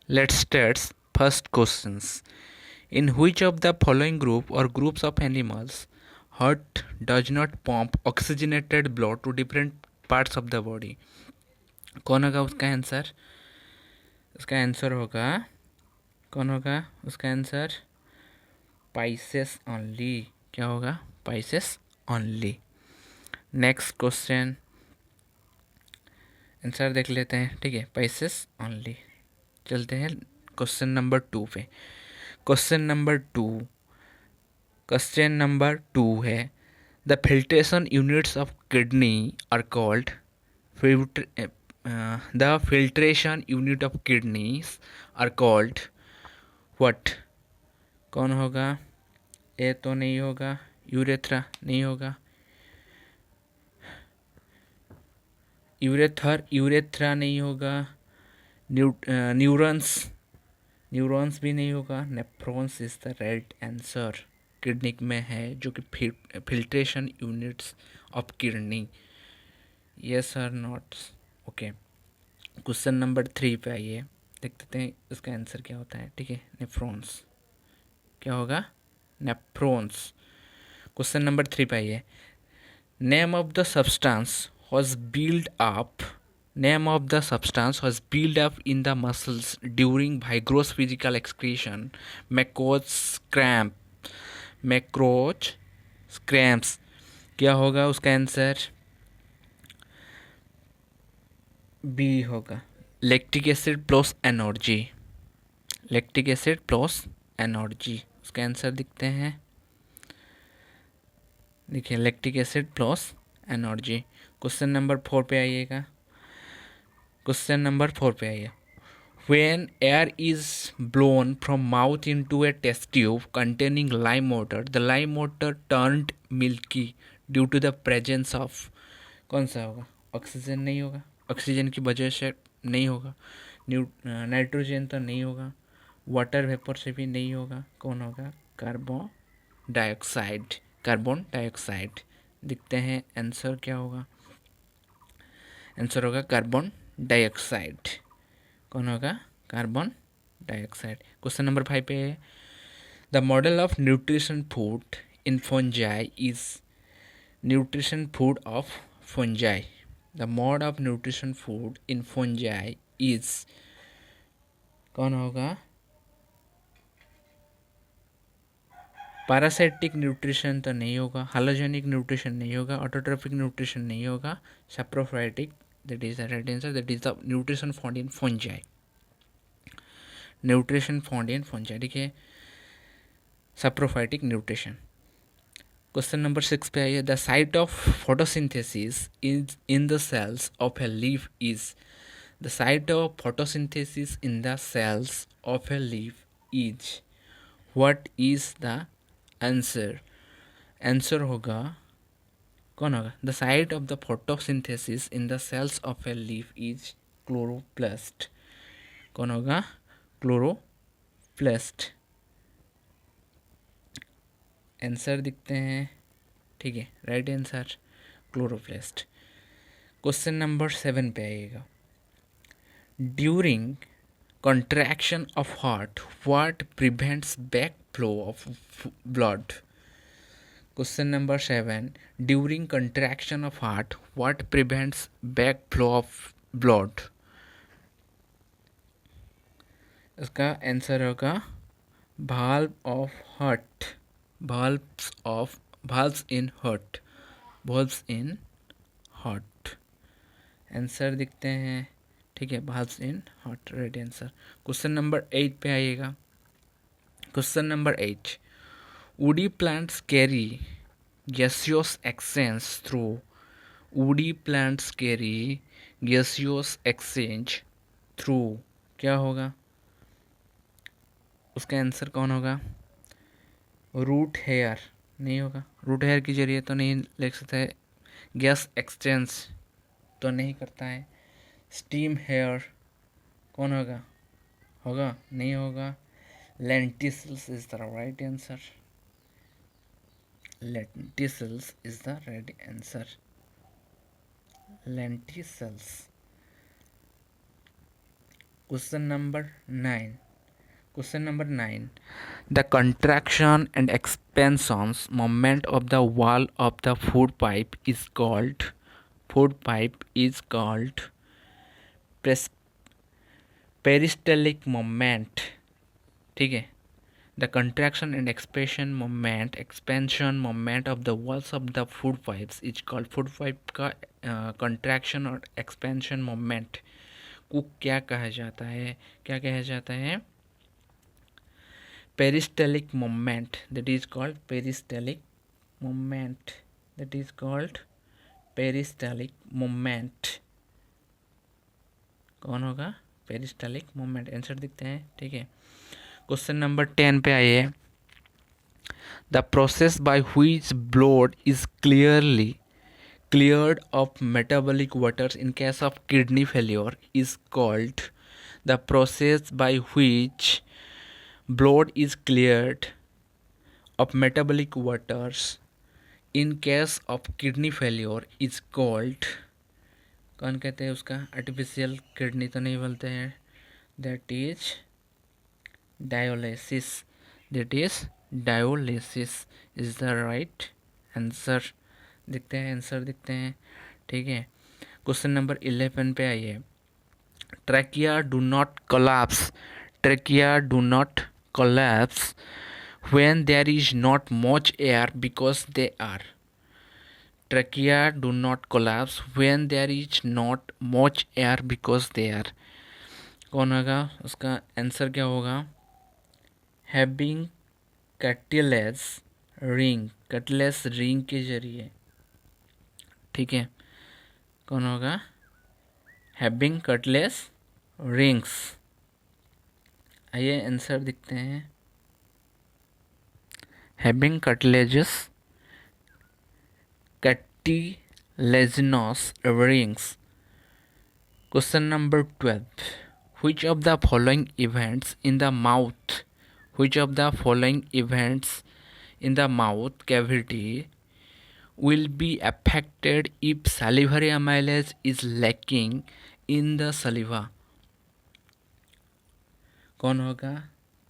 Let's start. First questions. In which of the following group or groups of animals heart does not pump oxygenated blood to different parts of the body? कौन होगा उसका answer? उसका answer होगा, कौन होगा उसका answer? Pisces only. क्या होगा? Pisces only. Next question, answer देख लेते हैं. ठीक है, पाइसेस ओनली. चलते हैं क्वेश्चन नंबर 2 पे. क्वेश्चन नंबर 2, क्वेश्चन नंबर 2 है, the filtration units of kidney are called, the filtration unit of kidneys are called what? कौन होगा? ए तो नहीं होगा, यूरेथ्रा नहीं होगा, यूरेथ्रा नहीं होगा, न्यूरॉन्स न्यूरॉन्स भी नहीं होगा, nephrons is the right answer. Kidney में है जो कि filtration units of kidney. Yes और नॉट? ओके. क्वेश्चन नंबर 3 पे आइए, देख लेते हैं इसका आंसर क्या होता है. ठीक है, नेफ्रॉन्स. क्या होगा? नेफ्रॉन्स. क्वेश्चन नंबर 3 पे आइए. Name of the substance was built up name of the substance was built up in the muscles during vigorous physical excretion. Macros cramps. क्या होगा उसका आंसर? बी होगा, lactic acid plus energy. Lactic acid plus energy उसका answer दिखते हैं. देखिए, lactic acid plus energy. Question number 4 पे आइएगा. क्वेश्चन नंबर 4 पे आइए. When air is blown from mouth into a test tube containing lime water, the lime water turned milky due to the presence of, कौन सा होगा? Oxygen नहीं होगा, oxygen की वजह से नहीं होगा, नाइट्रोजन तो नहीं होगा, वाटर वेपर से भी नहीं होगा. कौन होगा? Carbon dioxide. Carbon dioxide. दिखते हैं आंसर क्या होगा. आंसर होगा कार्बन डाइऑक्साइड. कौन होगा? Carbon dioxide. क्वेश्चन नंबर 5 पे है, the model of nutrition food in fungi is, nutrition food of fungi, the mod of nutrition food in fungi is, कौन होगा? पैरासाइटिक न्यूट्रिशन तो नहीं होगा, हाइलोजेनिक न्यूट्रिशन नहीं होगा, ऑटोट्रोफिक न्यूट्रिशन नहीं होगा, saprophytic. That is the right answer. That is the nutrition found in fungi. Nutrition found in fungi. देखिए, सैप्रोफाइटिक न्यूट्रिशन. क्वेश्चन नंबर 6 पे आइए. The site of photosynthesis is in the cells of a leaf is, the site of photosynthesis in the cells of a leaf is, what is the answer? Answer होगा, कौन होगा? The site of the photosynthesis in the cells of a leaf is chloroplast. कौन होगा? Chloroplast. Answer दिखते हैं. ठीक है, right answer chloroplast. Question number 7 पे आइएगा. During contraction of heart, what prevents backflow of blood? Question number 7, during contraction of heart, what prevents backflow of blood? इसका answer होगा valve of heart. valves in heart. Answer दिखते हैं. ठीक है, valves in heart, right answer. Question number 8 पे आइएगा. Question number 8, woody plants carry gaseous exchange through, woody plants carry gaseous exchange through, क्या होगा? उसका आंसर कौन होगा? रूट हेयर नहीं होगा, रूट हेयर के जरिए तो नहीं लिख सकते है. गैस एक्सचेंज तो नहीं करता है. स्टीम हेयर कौन होगा? होगा? नहीं होगा. Lenticels is the right answer. Lenticels is the right answer. Lenticels. Question number 9. Question number 9. The contraction and expansions moment of the wall of the food pipe is called peristaltic moment. ठीक है. The contraction and expansion moment of the walls of the food pipes is called food pipe का contraction और expansion moment को क्या कहा जाता है? क्या कहा जाता है? Peristaltic moment. That is called peristaltic moment. That is called peristaltic moment. कौन होगा? Peristaltic moment. आंसर दिखते हैं. ठीक है. क्वेश्चन नंबर 10 पे आइए. The process by which blood is cleared of metabolic waters in case of kidney failure is called. The process by which blood is cleared of metabolic waters in case of kidney failure is called. कौन कहते हैं उसका? Artificial kidney तो नहीं बोलते हैं. That is dialysis. That is dialysis is the right answer. देखते हैं आंसर देखते हैं. ठीक है. क्वेश्चन नंबर 11 पे आइए. Trachea do not collapse when there is not much air because they are. Trachea do not collapse when there is not much air because they are. कौन होगा? उसका आंसर क्या होगा? Having cartilage ring के जरिए. ठीक है. कौन होगा? Having cartilage rings. आइए आंसर दिखते हैं. Having cartilaginous rings. Question number 12. Which of the following events in the mouth cavity will be affected if salivary amylase is lacking in the saliva? कौन होगा?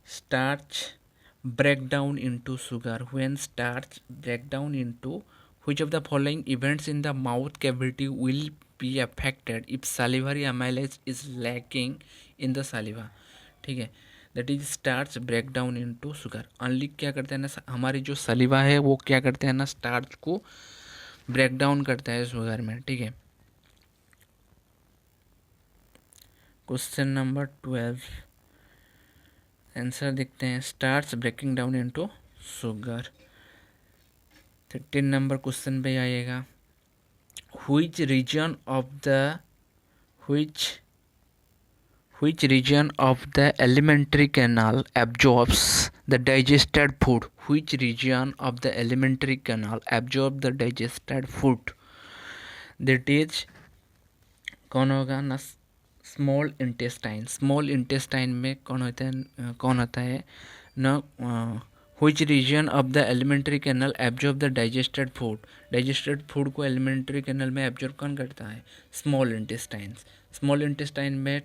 Starch breakdown into sugar. When starch breakdown into which of the following events in the mouth cavity will be affected if salivary amylase is lacking in the saliva? ठीक है. That is starch break down into sugar. Only क्या करते हैं ना, हमारी जो सलीवा है वो क्या करते हैं ना, स्टार्च को ब्रेक डाउन करता है शुगर में. ठीक है. क्वेश्चन नंबर 12 आंसर देखते हैं. Starch breaking down into sugar. 13 number question पे आइएगा. which region of the alimentary canal absorbs the digested food? Which region of the alimentary canal absorbs the digested food? That is कौन होगा ना? Small intestine में कौन होता है ना? which region of the alimentary canal absorb the digested food? digested food को alimentary canal में absorb कौन करता है? स्मॉल इंटेस्टाइन में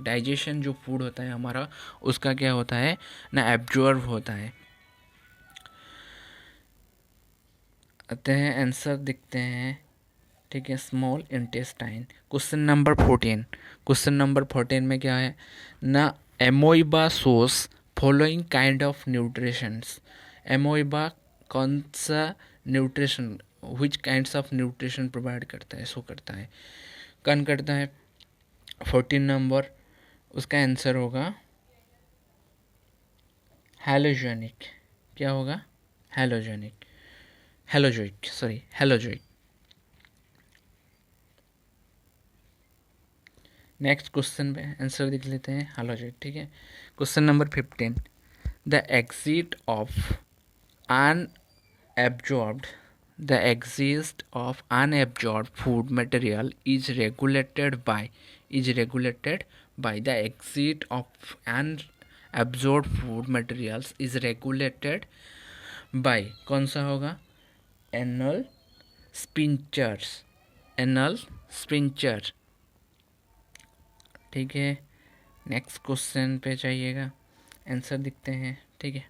डाइजेशन जो फूड होता है हमारा, उसका क्या होता है ना, एब्जॉर्ब होता है. आते हैं आंसर दिखते हैं. ठीक है. Small intestine. क्वेश्चन नंबर 14 में क्या है ना? Amoeba source following kind of nutritions. Amoeba कौन सा nutrition, which kinds of nutrition provide करता है, शो करता है, कौन करता है? 14 नंबर उसका आंसर होगा हैलोजेनिक. क्या होगा? हैलोजोइक. नेक्स्ट क्वेश्चन पे आंसर देख लेते हैं. हैलोजोइक. ठीक है. Question number 15. The exit of unabsorbed food material is regulated by. The exit of unabsorbed food materials is regulated by. कौन सा होगा? anal sphincter. ठीक है. नेक्स्ट क्वेश्चन पे जाइएगा, आंसर दिखते हैं, ठीक है।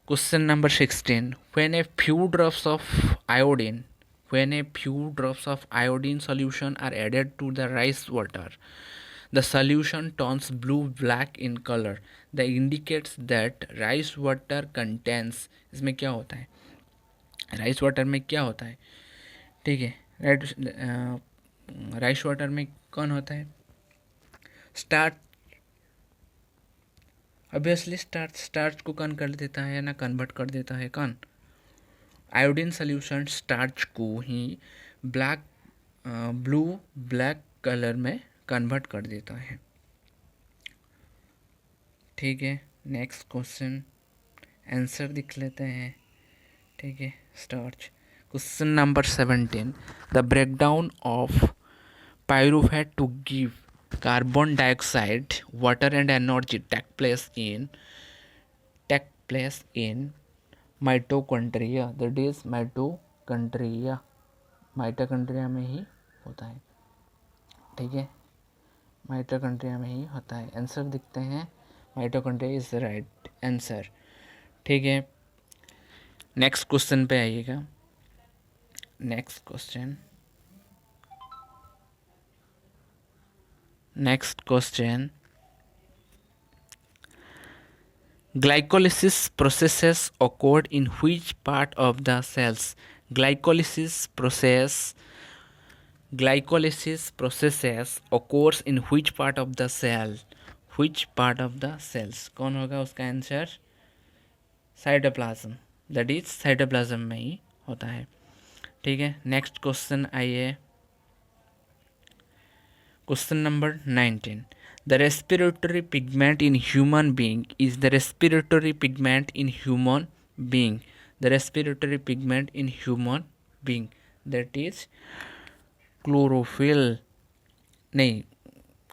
Question number 16, when a few drops of iodine solution are added to the rice water, the solution turns blue black in color, that indicates that rice water contains, इसमें क्या होता है, राइस वाटर में क्या होता है, ठीक है। राइस वाटर में कौन होता है, स्टार्च। ऑब्वियसली स्टार्च को कौन कर देता है ना, कन्वर्ट कर देता है कौन, आयोडीन सॉल्यूशन स्टार्च को ही ब्लू ब्लैक कलर में कन्वर्ट कर देता है, ठीक है। नेक्स्ट क्वेश्चन आंसर दिख लेते हैं, ठीक है। Starch. Question number 17, the breakdown of pyruvate to give carbon dioxide, water and energy take place in mitochondria, that is mitochondria में ही होता है, ठीक है, माइटोकॉन्ड्रिया में ही होता है। आंसर दिखते हैं, mitochondria is the right answer, ठीक है। नेक्स्ट क्वेश्चन पे आइएगा। Next question, glycolysis processes occurred in which part of the cells? glycolysis processes occurs in which part of the cell? कौन होगा उसका answer, cytoplasm, that is cytoplasm में ही होता है, ठीक है। नेक्स्ट क्वेश्चन आइए, question number 19, the respiratory pigment in human being is the respiratory pigment in human being that is chlorophyll, नहीं,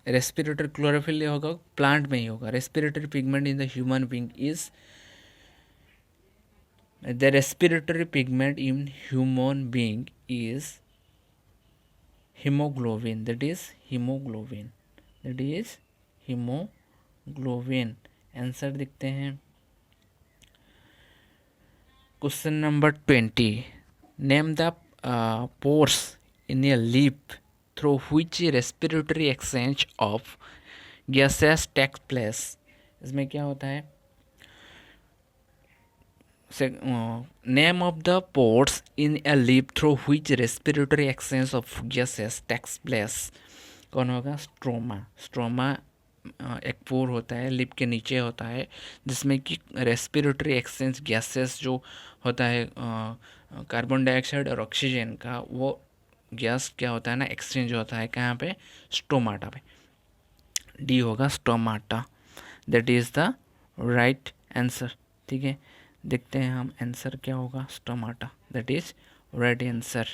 रेस्पिरेटरी क्लोरोफिल होगा, प्लांट में ही होगा। Respiratory pigment in the human being is the respiratory pigment in human being is hemoglobin, that is hemoglobin। Answer दिखते हैं। Question number 20, name the pores in a lip through which respiratory exchange of gases takes place। इसमें क्या होता है, name of the pores in a lip through which respiratory exchange of gases takes place, कौन होगा, stroma एक पोर होता है, lip के नीचे होता है, जिसमें कि रेस्पिरेटरी एक्सचेंज गैसेस जो होता है कार्बन डाइऑक्साइड और ऑक्सीजन का, वो गैस क्या होता है ना, एक्सचेंज होता है कहाँ पे, स्टोमाटा पे, डी होगा stomata, that is the right answer, ठीक है। देखते हैं हम आंसर क्या होगा, stomata, that is right answer.